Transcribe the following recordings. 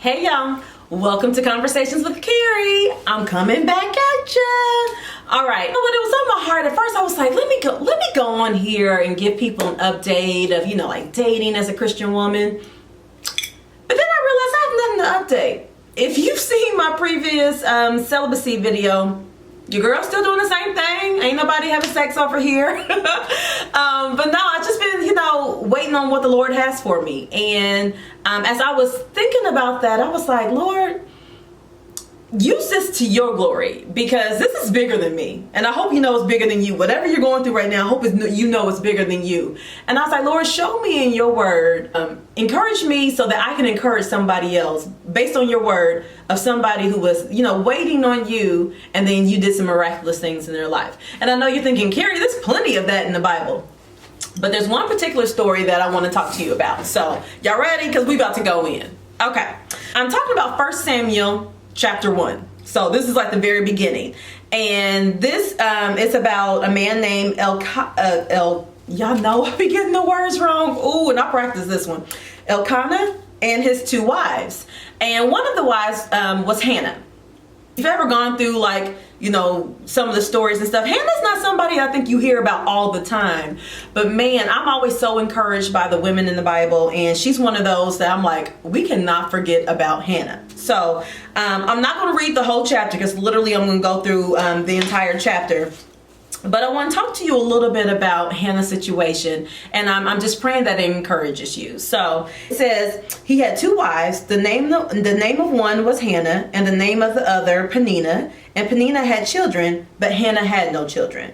Hey y'all, welcome to Conversations with Carrie. I'm coming back at ya. All right, but it was on my heart. At first I was like, let me go on here and give people an update of, like dating as a Christian woman. But then I realized I have nothing to update. If you've seen my previous celibacy video, your girl's still doing the same thing. Ain't nobody having sex over here. But no, I've just been, waiting on what the Lord has for me. And as I was thinking about that, I was like, Lord, use this to your glory, because this is bigger than me. And I hope you know it's bigger than you. Whatever you're going through right now, I hope you know it's bigger than you. And I was like, Lord, show me in your word. Encourage me so that I can encourage somebody else based on your word of somebody who was, waiting on you, and then you did some miraculous things in their life. And I know you're thinking, Carrie, there's plenty of that in the Bible. But there's one particular story that I want to talk to you about. So y'all ready? Because we about to go in. Okay. I'm talking about 1 Samuel chapter 1. So this is like the very beginning. And this is about a man named y'all know I be getting the words wrong. Ooh, and I practice this one. Elkanah and his 2 wives. And one of the wives was Hannah. If you've ever gone through some of the stories and stuff, Hannah's not somebody I think you hear about all the time. But man, I'm always so encouraged by the women in the Bible. And she's one of those that I'm like, we cannot forget about Hannah. So I'm not going to read the whole chapter, because literally I'm going to go through the entire chapter. But I want to talk to you a little bit about Hannah's situation, and I'm just praying that it encourages you. So it says he had 2 wives. The name of one was Hannah, and the name of the other Peninnah. And Peninnah had children, but Hannah had no children.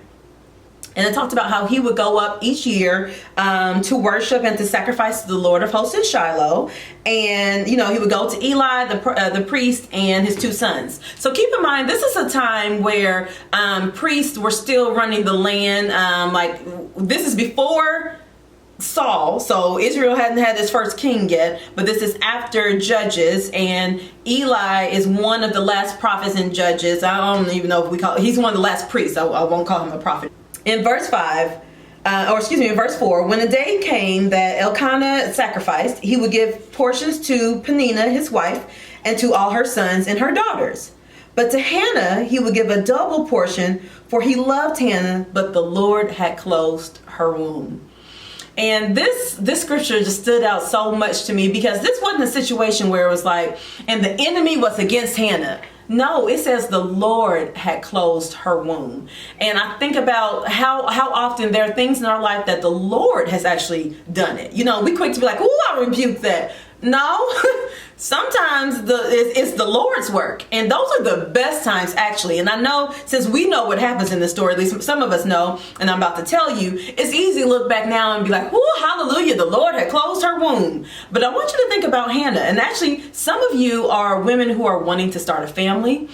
And it talked about how he would go up each year to worship and to sacrifice to the Lord of hosts in Shiloh. And, he would go to Eli, the priest, and his 2 sons. So keep in mind, this is a time where priests were still running the land. This is before Saul. So Israel hadn't had its first king yet, but this is after Judges. And Eli is one of the last prophets and judges. I don't even know if he's one of the last priests. I won't call him a prophet. In verse 4, when the day came that Elkanah sacrificed, he would give portions to Peninnah, his wife, and to all her sons and her daughters. But to Hannah, he would give a double portion, for he loved Hannah, but the Lord had closed her womb. And this scripture just stood out so much to me, because this wasn't a situation where it was like, and the enemy was against Hannah. No, it says the Lord had closed her womb. And I think about how often there are things in our life that the Lord has actually done it. We quick to be like, ooh, I rebuke that. No, sometimes it's the Lord's work. And those are the best times, actually. And I know, since we know what happens in the story, at least some of us know, and I'm about to tell you, it's easy to look back now and be like, ooh, hallelujah, the Lord had closed her womb. But I want you to think about Hannah. And actually, some of you are women who are wanting to start a family.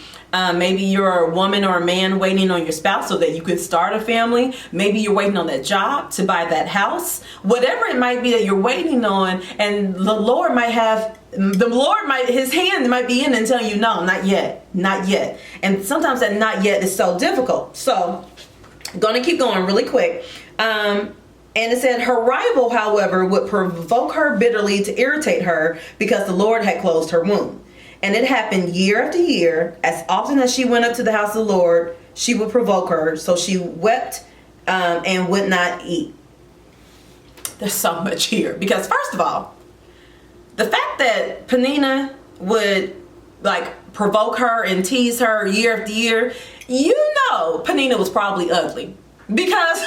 Maybe you're a woman or a man waiting on your spouse so that you could start a family. Maybe you're waiting on that job to buy that house. Whatever it might be that you're waiting on, and the Lord his hand might be in and tell you, no, not yet, not yet. And sometimes that not yet is so difficult. So I'm going to keep going really quick. And it said her rival, however, would provoke her bitterly to irritate her, because the Lord had closed her womb. And it happened year after year. As often as she went up to the house of the Lord, she would provoke her. So she wept and would not eat. There's so much here. Because first of all, the fact that Peninnah would provoke her and tease her year after year, Peninnah was probably ugly. Because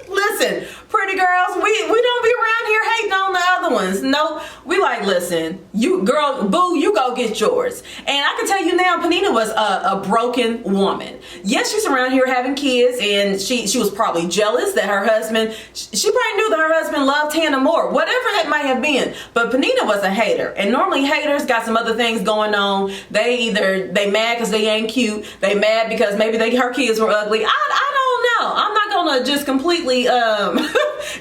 listen, pretty girls, we don't be around here hating on the other ones. No, we listen, you girl, boo, you go get yours. And I can tell you now, Peninnah was a broken woman. Yes, she's around here having kids, and she was probably jealous that her husband, she probably knew that her husband loved Hannah more, whatever it might have been. But Peninnah was a hater, and normally haters got some other things going on. They mad because they ain't cute. They mad because maybe her kids were ugly. I don't know. I'm not gonna just completely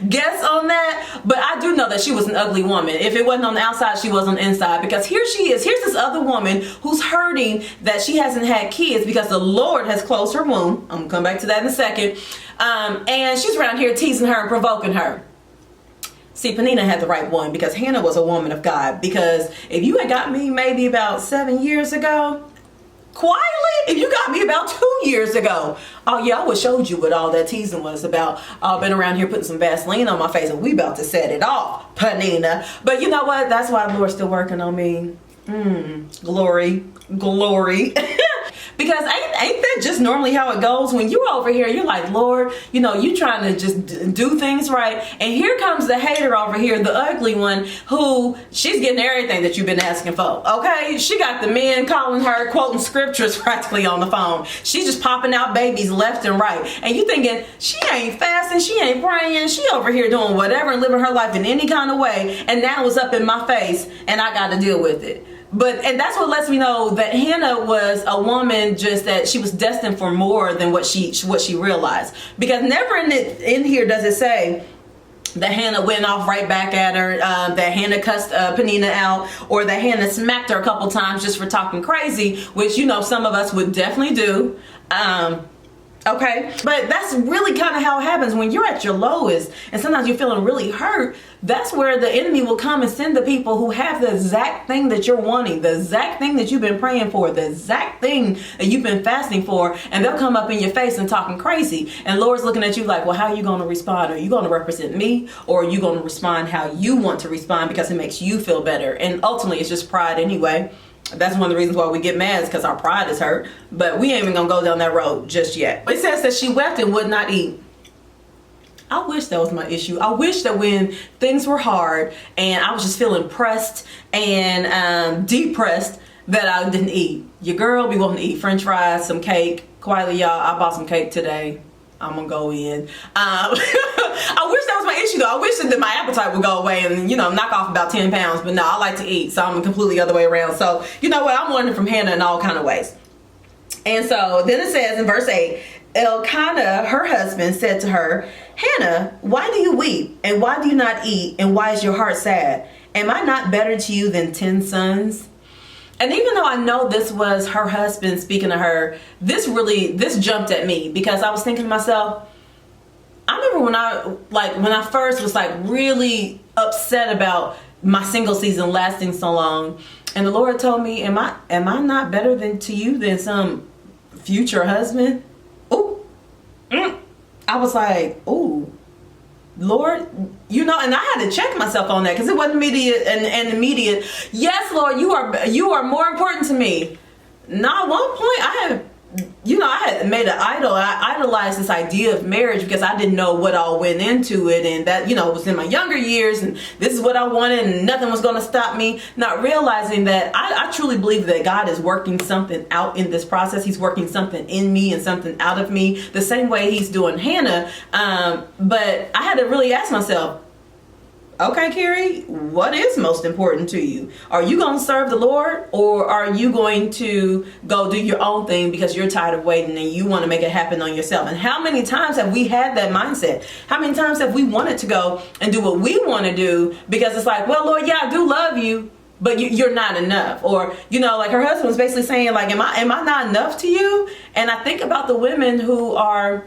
guess on that, but I do know that she was an ugly woman. If it wasn't on the outside, she was on the inside, because here she is. Here's this other woman who's hurting that she hasn't had kids because the Lord has closed her womb. I'm gonna come back to that in a second. And she's around here teasing her and provoking her. See, Penina had the right one because Hannah was a woman of God. Because if you had got me maybe about 7 years ago, quietly, if you got me about 2 years ago, oh yeah, I would showed you what all that teasing was about. I've been around here putting some Vaseline on my face and we about to set it off, Penina. But you know what? That's why the Lord's still working on me. Glory. Because ain't that just normally how it goes? When you're over here, you're like, Lord, you trying to just do things right. And here comes the hater over here, the ugly one, who she's getting everything that you've been asking for. Okay? She got the men calling her, quoting scriptures practically on the phone. She's just popping out babies left and right. And you thinking, she ain't fasting, she ain't praying, she over here doing whatever and living her life in any kind of way. And now it's up in my face and I got to deal with it. And that's what lets me know that Hannah was a woman just that she was destined for more than what she realized. Because never in here does it say that Hannah went off right back at her, that Hannah cussed Penina out, or that Hannah smacked her a couple times just for talking crazy, which some of us would definitely do. Okay, but that's really kind of how it happens when you're at your lowest and sometimes you're feeling really hurt. That's where the enemy will come and send the people who have the exact thing that you're wanting, the exact thing that you've been praying for, the exact thing that you've been fasting for, and they'll come up in your face and talking crazy. And Lord's looking at you like, well, how are you going to respond? Are you going to represent me, or are you going to respond how you want to respond because it makes you feel better? And ultimately, it's just pride anyway. That's one of the reasons why we get mad, is because our pride is hurt. But we ain't even gonna go down that road just yet. It says that she wept and would not eat. I wish that was my issue. I wish that when things were hard and I was just feeling pressed and depressed, that I didn't eat. Your girl be wanting to eat french fries, some cake. Quietly, y'all, I bought some cake today. I'm gonna go in. I wish that was my issue though. I wish that my appetite would go away and knock off about 10 pounds. But no, I like to eat, so I'm completely the other way around. So you know what? I'm learning from Hannah in all kind of ways. And so then it says in verse 8, Elkanah, her husband, said to her, Hannah, why do you weep? And why do you not eat? And why is your heart sad? Am I not better to you than 10 sons? And even though I know this was her husband speaking to her, this jumped at me, because I was thinking to myself, I remember when I first was really upset about my single season lasting so long, and the Lord told me, am I not better to you than some future husband? Oh, I was like, oh, Lord, and I had to check myself on that, because it wasn't immediate and immediate. Yes, Lord, you are more important to me. Now, at one point, I had made an idol. I idolized this idea of marriage because I didn't know what all went into it, and that it was in my younger years, and this is what I wanted, and nothing was going to stop me. Not realizing that I truly believe that God is working something out in this process. He's working something in me and something out of me, the same way He's doing Hannah. But I had to really ask myself, okay, Carrie, what is most important to you? Are you going to serve the Lord, or are you going to go do your own thing because you're tired of waiting and you want to make it happen on yourself? And how many times have we had that mindset? How many times have we wanted to go and do what we want to do because it's like, well, Lord, yeah, I do love you, but you're not enough. Or, like her husband was basically saying, like, am I not enough to you? And I think about the women who are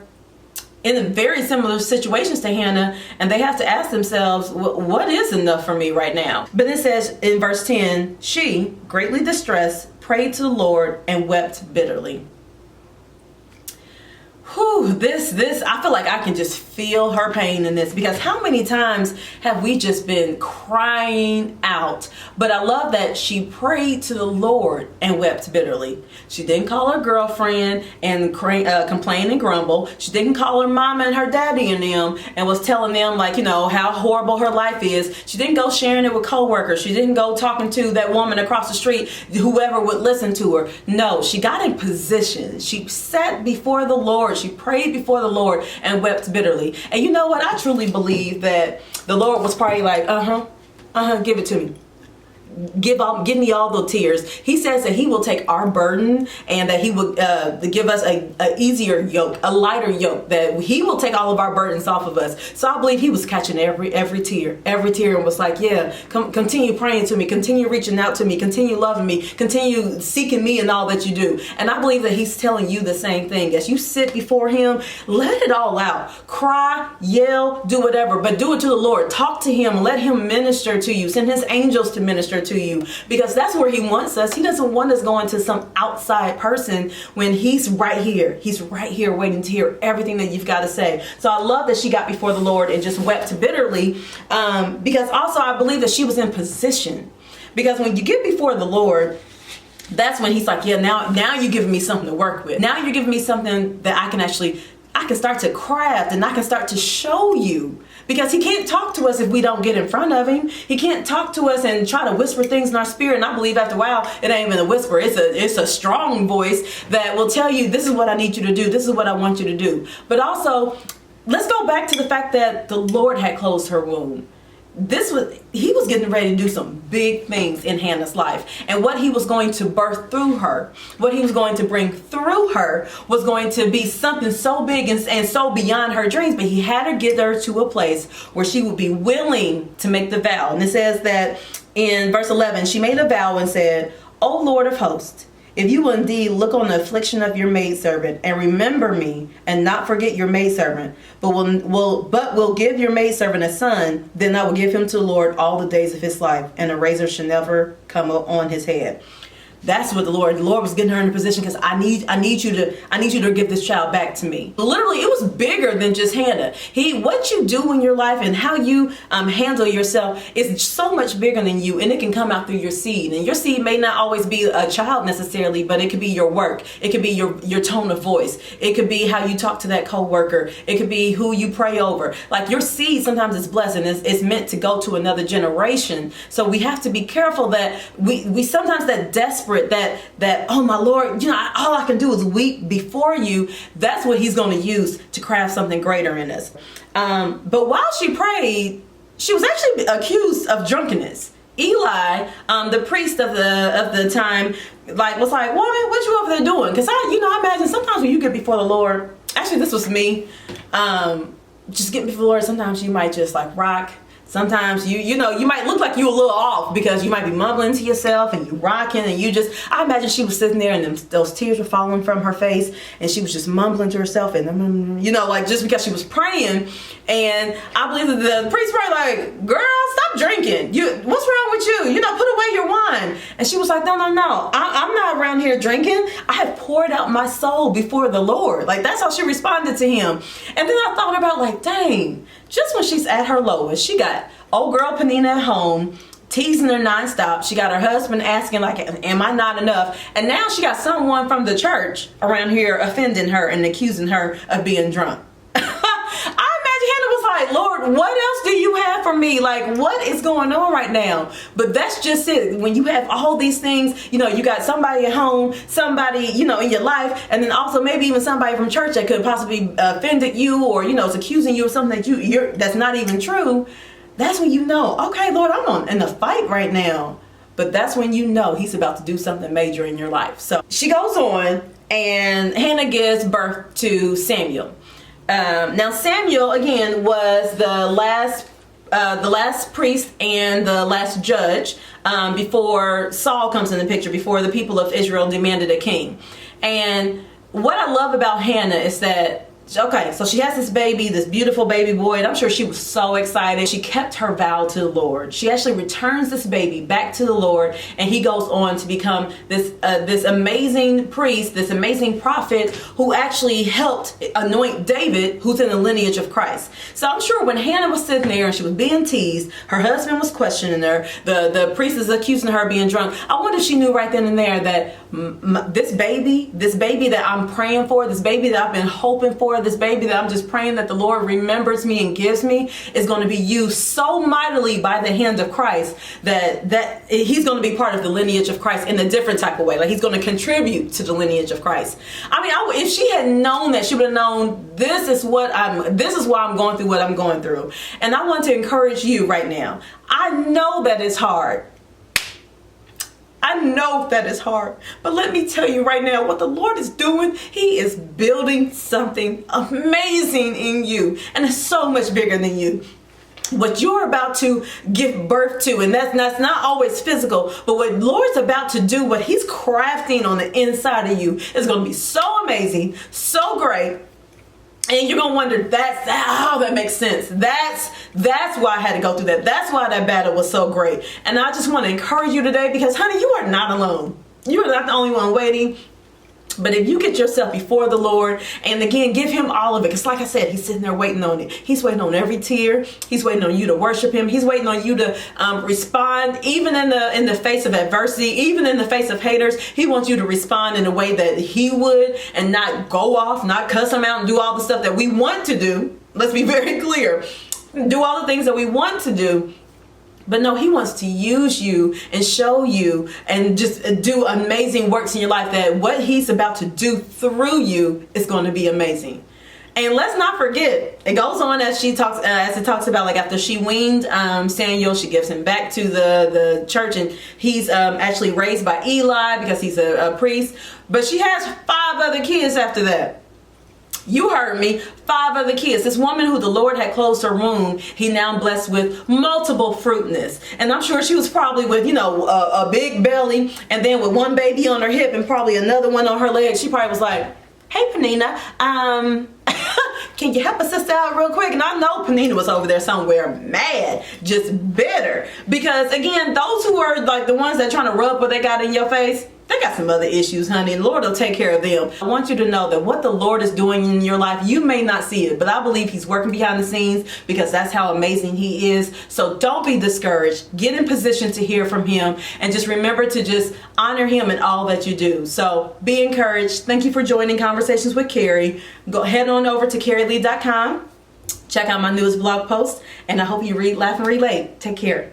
in very similar situations to Hannah, and they have to ask themselves, what is enough for me right now? But it says in verse 10, she, greatly distressed, prayed to the Lord and wept bitterly. Whew, I feel like I can just feel her pain in this, because how many times have we just been crying out? But I love that she prayed to the Lord and wept bitterly. She didn't call her girlfriend and complain and grumble. She didn't call her mama and her daddy and them and was telling them how horrible her life is. She didn't go sharing it with coworkers. She didn't go talking to that woman across the street, whoever would listen to her. No, she got in position. She sat before the Lord. She prayed before the Lord and wept bitterly. And you know what? I truly believe that the Lord was probably like, give it to me. give me all the tears. He says that he will take our burden, and that he will give us a easier yoke, a lighter yoke, that he will take all of our burdens off of us. So I believe he was catching every tear, and was like, yeah, continue praying to me, continue reaching out to me, continue loving me, continue seeking me in all that you do. And I believe that he's telling you the same thing. As you sit before him, let it all out. Cry, yell, do whatever, but do it to the Lord. Talk to him, let him minister to you. Send his angels to minister to you, because that's where he wants us. He doesn't want us going to some outside person when he's right here. He's right here waiting to hear everything that you've got to say. So I love that she got before the Lord and just wept bitterly, because also I believe that she was in position. Because when you get before the Lord, that's when he's like, yeah, now you're giving me something to work with. Now you're giving me something that I can start to craft, and I can start to show you. Because he can't talk to us if we don't get in front of him. He can't talk to us and try to whisper things in our spirit. And I believe after a while, it ain't even a whisper. It's a strong voice that will tell you, this is what I need you to do. This is what I want you to do. But also, let's go back to the fact that the Lord had closed her womb. He was getting ready to do some big things in Hannah's life. And what he was going to birth through her, what he was going to bring through her, was going to be something so big and so beyond her dreams. But he had to get her to a place where she would be willing to make the vow. And it says that in verse 11, she made a vow and said, "O Lord of hosts, if you will indeed look on the affliction of your maidservant and remember me and not forget your maidservant, but will give your maidservant a son, then I will give him to the Lord all the days of his life, and a razor shall never come on his head." That's what the Lord was getting her in a position, because I need you to give this child back to me. Literally, it was bigger than just Hannah. What you do in your life and how you handle yourself is so much bigger than you, and it can come out through your seed. And your seed may not always be a child necessarily, but it could be your work. It could be your tone of voice. It could be how you talk to that coworker. It could be who you pray over. Like, your seed sometimes is blessed, and it's meant to go to another generation. So we have to be careful that we sometimes that desperate, that oh my Lord, all I can do is weep before you. That's what he's going to use to craft something greater in us. But while she prayed, she was actually accused of drunkenness. Eli, the priest of the time, was like, "Woman, what you over there doing?" Because I imagine sometimes when you get before the Lord, actually this was me, just getting before the Lord, sometimes you might just rock. Sometimes you might look like you a little off, because you might be mumbling to yourself and you rocking, and I imagine she was sitting there and those tears were falling from her face, and she was just mumbling to herself, and just because she was praying. And I believe that the priest prayed like, "Girl, stop drinking. What's wrong with you? Put away your wine." And she was like, No, I'm not around here drinking. I have poured out my soul before the Lord. That's how she responded to him. And then I thought about dang, just when she's at her lowest, she got old girl Penina at home teasing her nonstop. She got her husband asking am I not enough? And now she got someone from the church around here offending her and accusing her of being drunk. Lord, what else do you have for me? What is going on right now? But that's just it. When you have all these things, you got somebody at home, somebody, in your life, and then also maybe even somebody from church that could possibly offended you, or, is accusing you of something that that's not even true. That's when okay, Lord, I'm in a fight right now. But that's when he's about to do something major in your life. So she goes on, and Hannah gives birth to Samuel. Now Samuel again was the last priest and the last judge before Saul comes in the picture, before the people of Israel demanded a king. And what I love about Hannah is that, okay, so she has this baby, this beautiful baby boy, and I'm sure she was so excited. She kept her vow to the Lord. She actually returns this baby back to the Lord, and he goes on to become this amazing priest, this amazing prophet, who actually helped anoint David, who's in the lineage of Christ. So I'm sure when Hannah was sitting there and she was being teased, her husband was questioning her, the priest is accusing her of being drunk. I wonder if she knew right then and there that this baby that I'm praying for, this baby that I've been hoping for, this baby that I'm just praying that the Lord remembers me and gives me, is going to be used so mightily by the hand of Christ that he's going to be part of the lineage of Christ in a different type of way. He's going to contribute to the lineage of Christ. If she had known that, she would have known this is why I'm going through what I'm going through. And I want to encourage you right now. I know that it's hard. I know that is hard, but let me tell you right now what the Lord is doing. He is building something amazing in you, and it's so much bigger than you. What you're about to give birth to, and that's not always physical, but what Lord's about to do, what he's crafting on the inside of you is going to be so amazing, so great. And you're gonna wonder, that makes sense. That's why I had to go through that. That's why that battle was so great. And I just want to encourage you today, because honey, you are not alone. You are not the only one waiting. But if you get yourself before the Lord, and again, give him all of it. Because like I said, he's sitting there waiting on it. He's waiting on every tear. He's waiting on you to worship him. He's waiting on you to respond, even in the face of adversity, even in the face of haters. He wants you to respond in a way that he would, and not go off, not cuss him out and do all the stuff that we want to do. Let's be very clear. Do all the things that we want to do. But no, he wants to use you and show you and just do amazing works in your life, that what he's about to do through you is going to be amazing. And let's not forget, it goes on as it talks about, like after she weaned Samuel, she gives him back to the church, and he's actually raised by Eli because he's a priest. But she has 5 other kids after that. You heard me. 5 other kids. This woman who the Lord had closed her womb, he now blessed with multiple fruitness. And I'm sure she was probably with, a big belly, and then with one baby on her hip and probably another one on her leg. She probably was like, hey, Penina, can you help a sister out real quick? And I know Penina was over there somewhere mad, just bitter. Because again, those who are like the ones that trying to rub what they got in your face, they got some other issues, honey, and the Lord will take care of them. I want you to know that what the Lord is doing in your life, you may not see it, but I believe he's working behind the scenes, because that's how amazing he is. So don't be discouraged. Get in position to hear from him, and just remember to just honor him in all that you do. So be encouraged. Thank you for joining Conversations with Carrie. Go head on over to carrielee.com. Check out my newest blog post, and I hope you read, laugh, and relate. Take care.